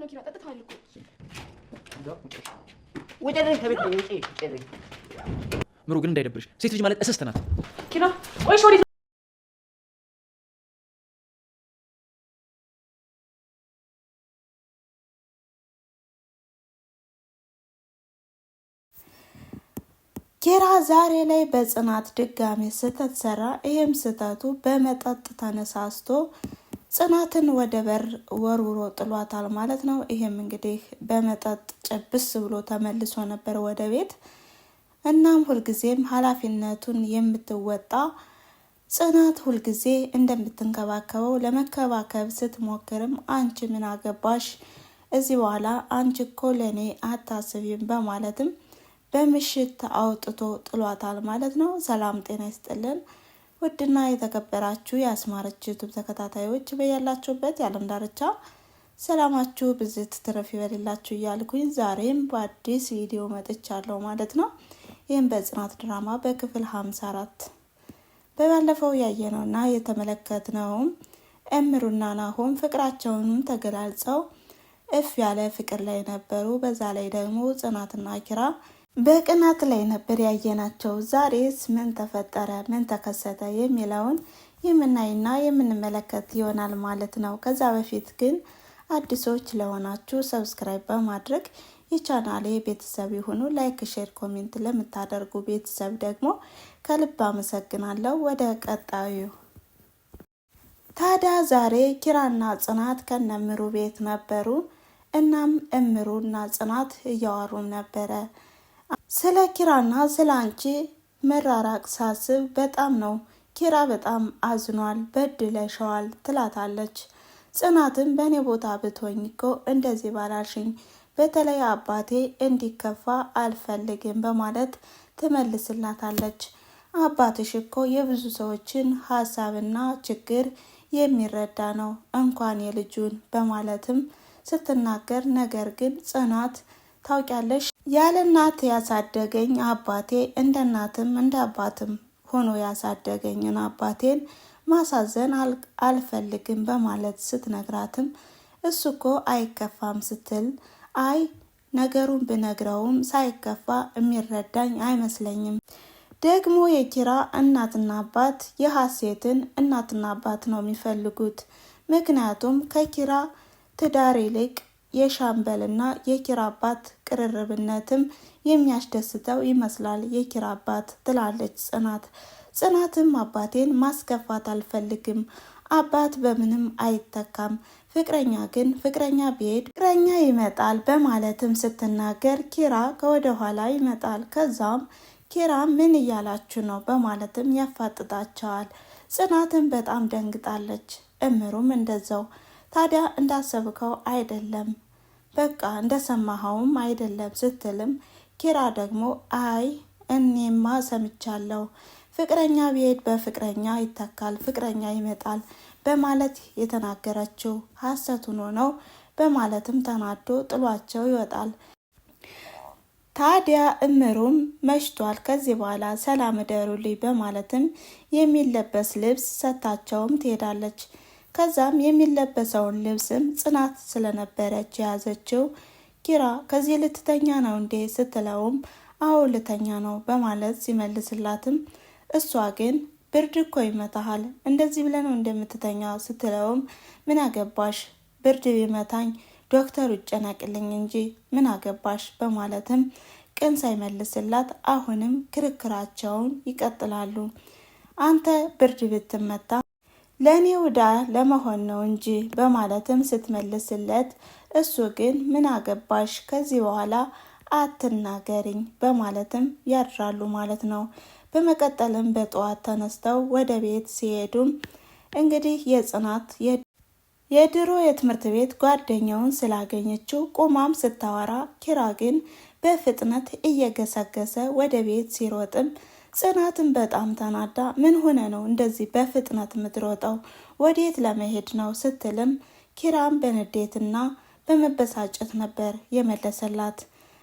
ኪራ ጠጥተሃል እኮ ወደረኝ ከቤት ነው ውጪ ጨረኝ ምሩ ግን እንዳይደብርሽ ሴት ልጅ ማለት እስስት ናት ኪራ ወይ ሾሪ ኪራ ዛሬ ላይ በጽናት ድጋሜ ስህተት ሰራ። ይሄም ስህተቱ በመጠጥ ተነሳስቶ ጽናትን ወደ በር ወርውሮ ጥሏታል ማለት ነው። ይሄም እንግዲህ በመጠጥ ጨብስ ብሎ ተመልሶ ነበር ወደ ቤት። እናም ሁልጊዜም ኃላፊነቱን የምትወጣ ጽናት ሁልጊዜ እንደምትንከባከበው ለመከባከብ ስትሞክርም አንቺ ምን አገባሽ እዚህ በኋላ አንቺ እኮ ለኔ አታስቢም በማለትም በምሽት አውጥቶ ጥሏታል ማለት ነው። ሰላም ጤና ይስጥልን ውድና የተከበራችሁ የአስማረች ዩቲዩብ ተከታታዮች በያላችሁበት የዓለም ዳርቻ ሰላማችሁ ብዝት ትረፍ ይበልላችሁ እያልኩኝ ዛሬም በአዲስ ቪዲዮ መጥቻለሁ ማለት ነው። ይህም በጽናት ድራማ በክፍል 54 በባለፈው ያየነውና የተመለከትነው እምሩና ናሆም ፍቅራቸውን ተገላልጸው እፍ ያለ ፍቅር ላይ ነበሩ። በዛ ላይ ደግሞ ጽናትና ኪራ በቅናት ላይ ነበር ያየናቸው። ዛሬስ ምን ተፈጠረ ምን ተከሰተ የሚለውን የምናይና የምንመለከት ይሆናል ማለት ነው። ከዛ በፊት ግን አዲሶች ለሆናችሁ ሰብስክራይብ በማድረግ የቻናሌ ቤተሰብ ይሁኑ። ላይክ ሼር ኮሜንት ለምታደርጉ ቤተሰብ ደግሞ ከልብ አመሰግናለሁ። ወደ ቀጣዩ ታዲያ ዛሬ ኪራና ጽናት ከነምሩ ቤት ነበሩ። እናም እምሩና ጽናት እያወሩ ነበረ። ስለ ኪራና ስለ አንቺ መራራቅ ሳስብ በጣም ነው ኪራ በጣም አዝኗል በድለሻዋል ትላታለች። ጽናትም በእኔ ቦታ ብትሆኝ እኮ እንደዚህ ባላሽኝ በተለይ አባቴ እንዲከፋ አልፈልግም በማለት ትመልስላታለች። አባትሽ እኮ የብዙ ሰዎችን ሀሳብና ችግር የሚረዳ ነው እንኳን የልጁን በማለትም ስትናገር፣ ነገር ግን ጽናት ታውቂያለሽ ያለ እናት ያሳደገኝ አባቴ እንደ እናትም እንደ አባትም ሆኖ ያሳደገኝን አባቴን ማሳዘን አልፈልግም በማለት ስትነግራትም እሱ እኮ አይከፋም ስትል አይ ነገሩን ብነግረውም ሳይከፋ የሚረዳኝ አይመስለኝም። ደግሞ የኪራ እናትና አባት የሀሴትን እናትና አባት ነው የሚፈልጉት። ምክንያቱም ከኪራ ትዳር ይልቅ የሻምበልና የኪራ አባት ቅርርብነትም የሚያስደስተው ይመስላል የኪራ አባት ትላለች ጽናት። ጽናትም አባቴን ማስከፋት አልፈልግም፣ አባት በምንም አይተካም፣ ፍቅረኛ ግን ፍቅረኛ ቢሄድ ፍቅረኛ ይመጣል በማለትም ስትናገር ኪራ ከወደ ኋላ ይመጣል። ከዛም ኪራ ምን እያላችሁ ነው በማለትም ያፋጥጣቸዋል። ጽናትም በጣም ደንግጣለች። እምሩም እንደዛው። ታዲያ እንዳሰብከው አይደለም በቃ እንደሰማኸውም አይደለም ስትልም ኪራ ደግሞ አይ እኔማ ሰምቻለሁ፣ ፍቅረኛ ቢሄድ በፍቅረኛ ይተካል፣ ፍቅረኛ ይመጣል በማለት የተናገረችው ሐሰቱን ነው በማለትም ተናዶ ጥሏቸው ይወጣል። ታዲያ እምሩም መሽቷል፣ ከዚህ በኋላ ሰላም እደሩልኝ በማለትም የሚለበስ ልብስ ሰታቸውም ትሄዳለች። ከዛም የሚለበሰውን ልብስም ጽናት ስለነበረች የያዘችው ኪራ ከዚህ ልትተኛ ነው እንዴ ስትለውም አዎ ልተኛ ነው በማለት ሲመልስላትም እሷ ግን ብርድ እኮ ይመታሃል እንደዚህ ብለህ ነው እንደምትተኛ ስትለውም ምን አገባሽ ብርድ ቢመታኝ ዶክተሩ ይጨነቅልኝ እንጂ ምን አገባሽ በማለትም ቅን ሳይመልስላት አሁንም ክርክራቸውን ይቀጥላሉ። አንተ ብርድ ብትመታ ለኔ ወዳ ለመሆን ነው እንጂ በማለትም ስትመልስለት እሱ ግን ምን አገባሽ ከዚህ በኋላ አትናገሪኝ በማለትም ያድራሉ ማለት ነው። በመቀጠልም በጠዋት ተነስተው ወደ ቤት ሲሄዱም እንግዲህ የጽናት የድሮ የትምህርት ቤት ጓደኛውን ስላገኘችው ቁማም ስታወራ ኪራ ግን በፍጥነት እየገሰገሰ ወደ ቤት ሲሮጥም ጽናትን በጣም ተናዳ ምን ሆነ ነው እንደዚህ በፍጥነት ምትሮጠው ወዴት ለመሄድ ነው ስትልም ኪራም በንዴትና በመበሳጨት ነበር የመለሰላት።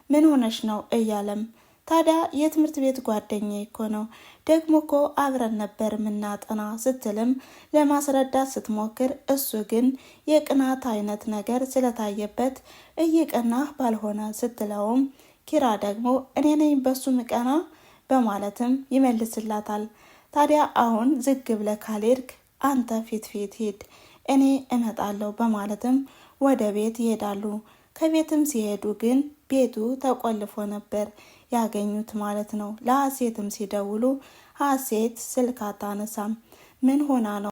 ምን ሆነሽ ነው እያለም ታዲያ የትምህርት ቤት ጓደኛዬ እኮ ነው ደግሞ እኮ አብረን ነበር ምናጠና ስትልም ለማስረዳት ስትሞክር እሱ ግን የቅናት አይነት ነገር ስለታየበት እየቀናህ ባልሆነ ስትለውም ኪራ ደግሞ እኔ ነኝ በሱ ምቀና በማለትም ይመልስላታል። ታዲያ አሁን ዝግ ብለህ ካልሄድክ አንተ ፊት ሂድ እኔ እመጣለሁ በማለትም ወደ ቤት ይሄዳሉ። ከቤትም ሲሄዱ ግን ቤቱ ተቆልፎ ነበር ያገኙት ማለት ነው። ለሀሴትም ሲደውሉ ሀሴት ስልክ አታነሳም። ምን ሆና ነው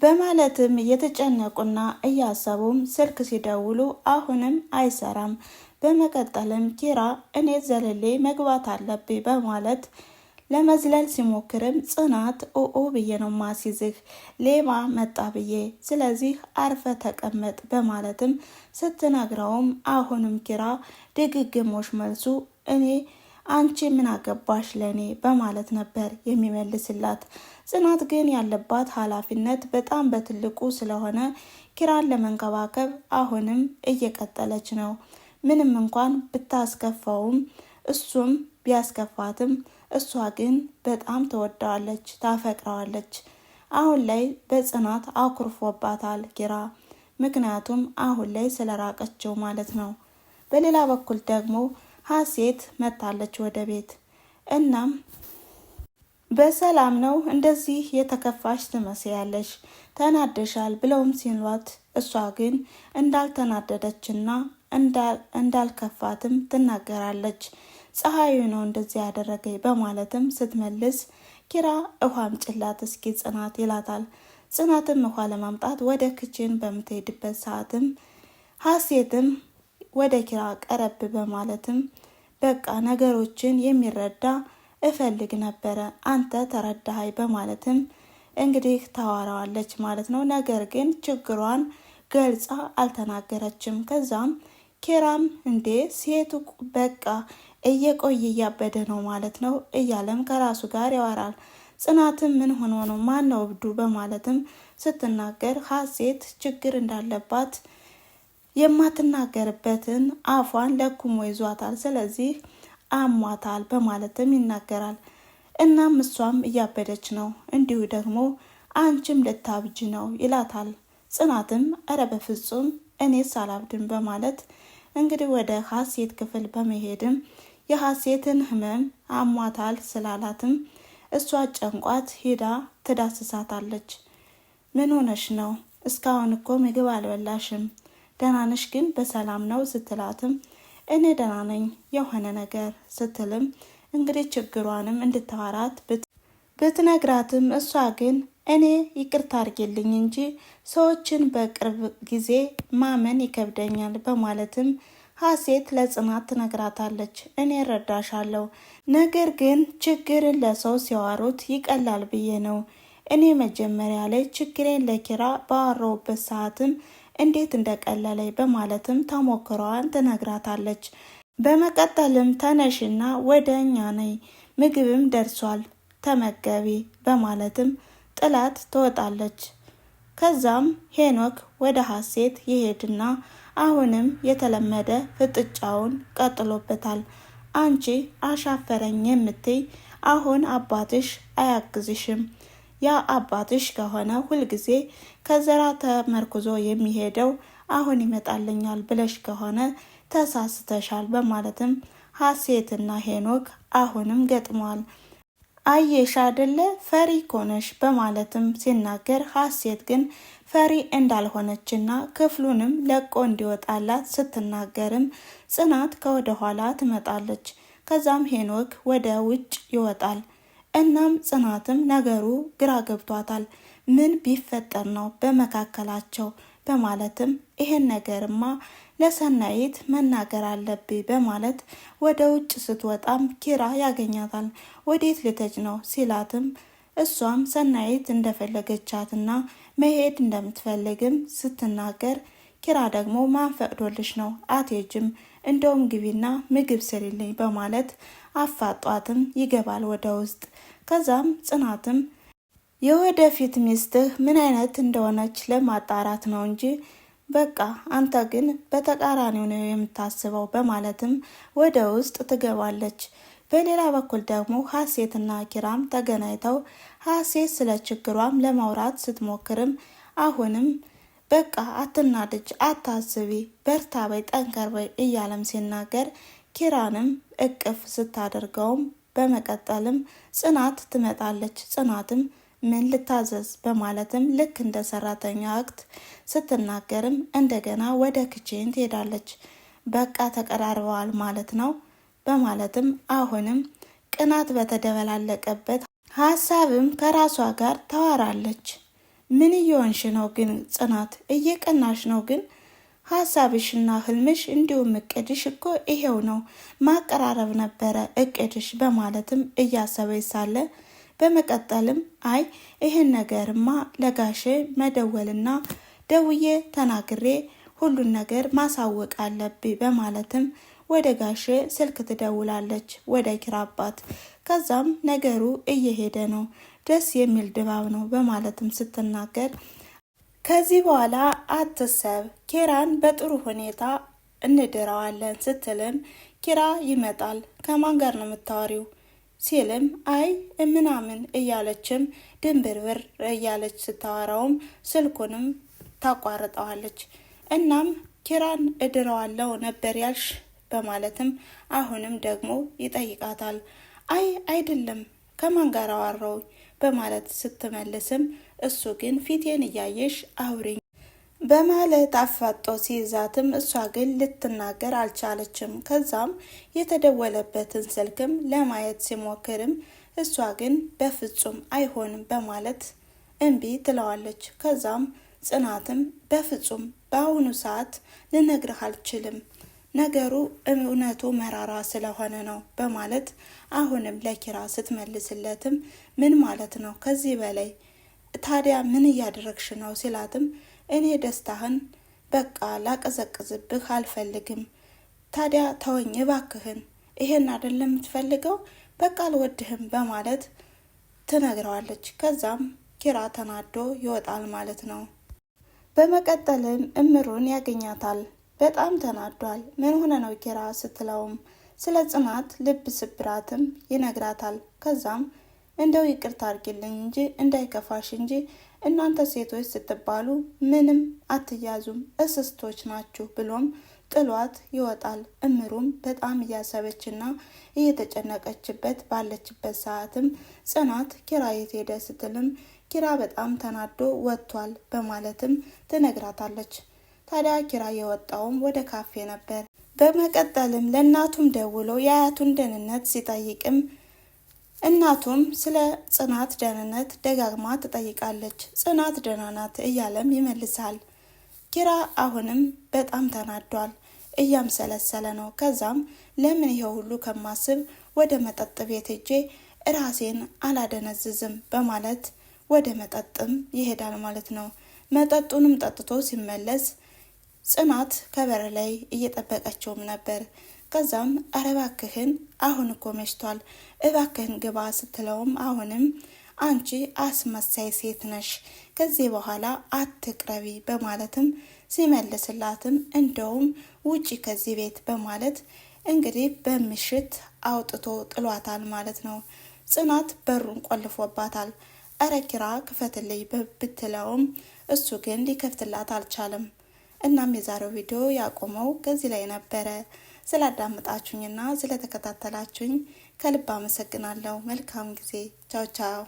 በማለትም እየተጨነቁና እያሰቡም ስልክ ሲደውሉ አሁንም አይሰራም። በመቀጠልም ኪራ እኔ ዘለሌ መግባት አለብኝ በማለት ለመዝለል ሲሞክርም ጽናት ኦኦ ብዬ ነው ማሲዝህ ሌባ መጣ ብዬ ስለዚህ አርፈ ተቀመጥ በማለትም ስትነግረውም አሁንም ኪራ ድግግሞሽ መልሱ እኔ አንቺ ምን አገባሽ ለኔ በማለት ነበር የሚመልስላት። ጽናት ግን ያለባት ኃላፊነት በጣም በትልቁ ስለሆነ ኪራን ለመንከባከብ አሁንም እየቀጠለች ነው። ምንም እንኳን ብታስከፋውም እሱም ቢያስከፋትም እሷ ግን በጣም ተወዳዋለች፣ ታፈቅረዋለች። አሁን ላይ በጽናት አኩርፎባታል ኪራ፣ ምክንያቱም አሁን ላይ ስለራቀችው ማለት ነው። በሌላ በኩል ደግሞ ሀሴት መታለች ወደ ቤት። እናም በሰላም ነው እንደዚህ የተከፋሽ ትመስያለሽ፣ ተናደሻል ብለውም ሲሏት እሷ ግን እንዳልተናደደችና እንዳልከፋትም ትናገራለች። ፀሐዩ ነው እንደዚህ ያደረገኝ በማለትም ስትመልስ ኪራ ውሃ አምጪላት እስኪ ጽናት ይላታል። ጽናትም ውሃ ለማምጣት ወደ ክችን በምትሄድበት ሰዓትም ሀሴትም ወደ ኪራ ቀረብ በማለትም በቃ ነገሮችን የሚረዳ እፈልግ ነበረ አንተ ተረዳሃይ በማለትም እንግዲህ ታዋራዋለች ማለት ነው። ነገር ግን ችግሯን ገልጻ አልተናገረችም። ከዛም ኪራም እንዴ ሴቱ በቃ እየቆየ እያበደ ነው ማለት ነው እያለም ከራሱ ጋር ያወራል። ጽናትም ምን ሆኖ ነው ማነው እብዱ በማለትም ስትናገር ሀሴት ችግር እንዳለባት የማትናገርበትን አፏን ለኩሞ ይዟታል፣ ስለዚህ አሟታል በማለትም ይናገራል። እናም እሷም እያበደች ነው እንዲሁ ደግሞ አንቺም ልታብጅ ነው ይላታል። ጽናትም እረ በፍጹም እኔስ አላብድም በማለት እንግዲህ ወደ ሀሴት ክፍል በመሄድም የሀሴትን ህመም አሟታል ስላላትም እሷ ጨንቋት ሄዳ ትዳስሳታለች። ምን ሆነሽ ነው? እስካሁን እኮ ምግብ አልበላሽም፣ ደህና ነሽ ግን በሰላም ነው ስትላትም እኔ ደህና ነኝ የሆነ ነገር ስትልም እንግዲህ ችግሯንም እንድታወራት ብትነግራትም እሷ ግን እኔ ይቅርታ አድርጌልኝ እንጂ ሰዎችን በቅርብ ጊዜ ማመን ይከብደኛል በማለትም ሀሴት ለጽናት ትነግራታለች። እኔ እረዳሻለሁ፣ ነገር ግን ችግርን ለሰው ሲያወሩት ይቀላል ብዬ ነው። እኔ መጀመሪያ ላይ ችግሬን ለኪራ ባወራሁበት ሰዓትም እንዴት እንደቀለለኝ በማለትም ተሞክሯን ትነግራታለች። በመቀጠልም ተነሽና ወደ እኛ ነይ፣ ምግብም ደርሷል ተመገቢ በማለትም ጥላት ትወጣለች። ከዛም ሄኖክ ወደ ሀሴት ይሄድና አሁንም የተለመደ ፍጥጫውን ቀጥሎበታል። አንቺ አሻፈረኝ የምትይ አሁን አባትሽ አያግዝሽም። ያ አባትሽ ከሆነ ሁልጊዜ ከዘራ ተመርኩዞ የሚሄደው አሁን ይመጣልኛል ብለሽ ከሆነ ተሳስተሻል በማለትም ሀሴትና ሄኖክ አሁንም ገጥመዋል። አየሽ አይደለ ፈሪ ኮነሽ በማለትም ሲናገር ሀሴት ግን ፈሪ እንዳልሆነችና ክፍሉንም ለቆ እንዲወጣላት ስትናገርም ጽናት ከወደ ኋላ ትመጣለች። ከዛም ሄኖክ ወደ ውጭ ይወጣል። እናም ጽናትም ነገሩ ግራ ገብቷታል። ምን ቢፈጠር ነው በመካከላቸው በማለትም ይሄን ነገርማ ለሰናይት መናገር አለብኝ በማለት ወደ ውጭ ስትወጣም ኪራ ያገኛታል። ወዴት ልትሄጂ ነው ሲላትም እሷም ሰናይት እንደፈለገቻትና መሄድ እንደምትፈልግም ስትናገር ኪራ ደግሞ ማን ፈቅዶልሽ ነው አትሄጂም፣ እንደውም ግቢና ምግብ ስሪልኝ በማለት አፋጧትም ይገባል ወደ ውስጥ። ከዛም ጽናትም የወደፊት ሚስትህ ምን አይነት እንደሆነች ለማጣራት ነው እንጂ በቃ አንተ ግን በተቃራኒው ነው የምታስበው በማለትም ወደ ውስጥ ትገባለች። በሌላ በኩል ደግሞ ሀሴትና ኪራም ተገናኝተው ሀሴት ስለ ችግሯም ለማውራት ስትሞክርም አሁንም በቃ አትናድጅ፣ አታስቢ፣ በርታ በይ፣ ጠንከር በይ እያለም ሲናገር ኪራንም እቅፍ ስታደርገውም በመቀጠልም ጽናት ትመጣለች። ጽናትም ምን ልታዘዝ በማለትም ልክ እንደ ሰራተኛ ወቅት ስትናገርም እንደገና ወደ ክችን ትሄዳለች። በቃ ተቀራርበዋል ማለት ነው በማለትም አሁንም ቅናት በተደበላለቀበት ሀሳብም ከራሷ ጋር ታወራለች። ምን እየሆንሽ ነው ግን ጽናት? እየቀናሽ ነው ግን ሀሳብሽና ህልምሽ እንዲሁም እቅድሽ እኮ ይሄው ነው፣ ማቀራረብ ነበረ እቅድሽ በማለትም እያሰበች ሳለ በመቀጠልም አይ ይህን ነገርማ ለጋሼ መደወልና ደውዬ ተናግሬ ሁሉን ነገር ማሳወቅ አለብኝ በማለትም ወደ ጋሼ ስልክ ትደውላለች፣ ወደ ኪራ አባት። ከዛም ነገሩ እየሄደ ነው፣ ደስ የሚል ድባብ ነው በማለትም ስትናገር ከዚህ በኋላ አትሰብ፣ ኪራን በጥሩ ሁኔታ እንድረዋለን ስትልም ኪራ ይመጣል። ከማን ጋር ነው የምታወሪው ሲልም አይ ምናምን እያለችም ድንብርብር እያለች ስታወራውም ስልኩንም ታቋርጠዋለች። እናም ኪራን እድረዋለው ነበር ያልሽ በማለትም አሁንም ደግሞ ይጠይቃታል። አይ አይደለም ከማን ጋር አወራው በማለት ስትመልስም እሱ ግን ፊቴን እያየሽ አውሪኝ በማለት አፋጦ ሲይዛትም እሷ ግን ልትናገር አልቻለችም። ከዛም የተደወለበትን ስልክም ለማየት ሲሞክርም እሷ ግን በፍጹም አይሆንም በማለት እምቢ ትለዋለች። ከዛም ጽናትም በፍጹም በአሁኑ ሰዓት ልነግርህ አልችልም፣ ነገሩ እውነቱ መራራ ስለሆነ ነው በማለት አሁንም ለኪራ ስትመልስለትም ምን ማለት ነው ከዚህ በላይ ታዲያ ምን እያደረግሽ ነው ሲላትም እኔ ደስታህን በቃ ላቀዘቅዝብህ አልፈልግም፣ ታዲያ ተወኝ እባክህን፣ ይሄን አይደለም የምትፈልገው፣ በቃ አልወድህም በማለት ትነግረዋለች። ከዛም ኪራ ተናዶ ይወጣል ማለት ነው። በመቀጠልም እምሩን ያገኛታል። በጣም ተናዷል። ምን ሆነ ነው ኪራ ስትለውም ስለ ጽናት ልብ ስብራትም ይነግራታል። ከዛም እንደው ይቅርታ አድርጊልኝ እንጂ እንዳይከፋሽ እንጂ እናንተ ሴቶች ስትባሉ ምንም አትያዙም፣ እስስቶች ናችሁ ብሎም ጥሏት ይወጣል። እምሩም በጣም እያሰበችና እየተጨነቀችበት ባለችበት ሰዓትም ጽናት ኪራ የት ሄደ ስትልም ኪራ በጣም ተናዶ ወጥቷል በማለትም ትነግራታለች። ታዲያ ኪራ የወጣውም ወደ ካፌ ነበር። በመቀጠልም ለእናቱም ደውሎ የአያቱን ደህንነት ሲጠይቅም እናቱም ስለ ጽናት ደህንነት ደጋግማ ትጠይቃለች። ጽናት ደህና ናት እያለም ይመልሳል። ኪራ አሁንም በጣም ተናዷል፣ እያምሰለሰለ ነው። ከዛም ለምን ይሄ ሁሉ ከማስብ ወደ መጠጥ ቤት ሄጄ ራሴን አላደነዝዝም በማለት ወደ መጠጥም ይሄዳል ማለት ነው። መጠጡንም ጠጥቶ ሲመለስ ጽናት ከበር ላይ እየጠበቀችውም ነበር። ከዛም ኧረ እባክህን አሁን እኮ መሽቷል፣ እባክህን ግባ ስትለውም አሁንም አንቺ አስመሳይ ሴት ነሽ፣ ከዚህ በኋላ አትቅረቢ በማለትም ሲመልስላትም እንደውም ውጪ ከዚህ ቤት በማለት እንግዲህ በምሽት አውጥቶ ጥሏታል ማለት ነው። ጽናት በሩን ቆልፎባታል። ኧረ ኪራ ክፈትልኝ ብትለውም እሱ ግን ሊከፍትላት አልቻለም። እናም የዛሬው ቪዲዮ ያቆመው ከዚህ ላይ ነበረ። ስላዳመጣችሁኝና ስለተከታተላችሁኝ ከልብ አመሰግናለሁ። መልካም ጊዜ። ቻው ቻው።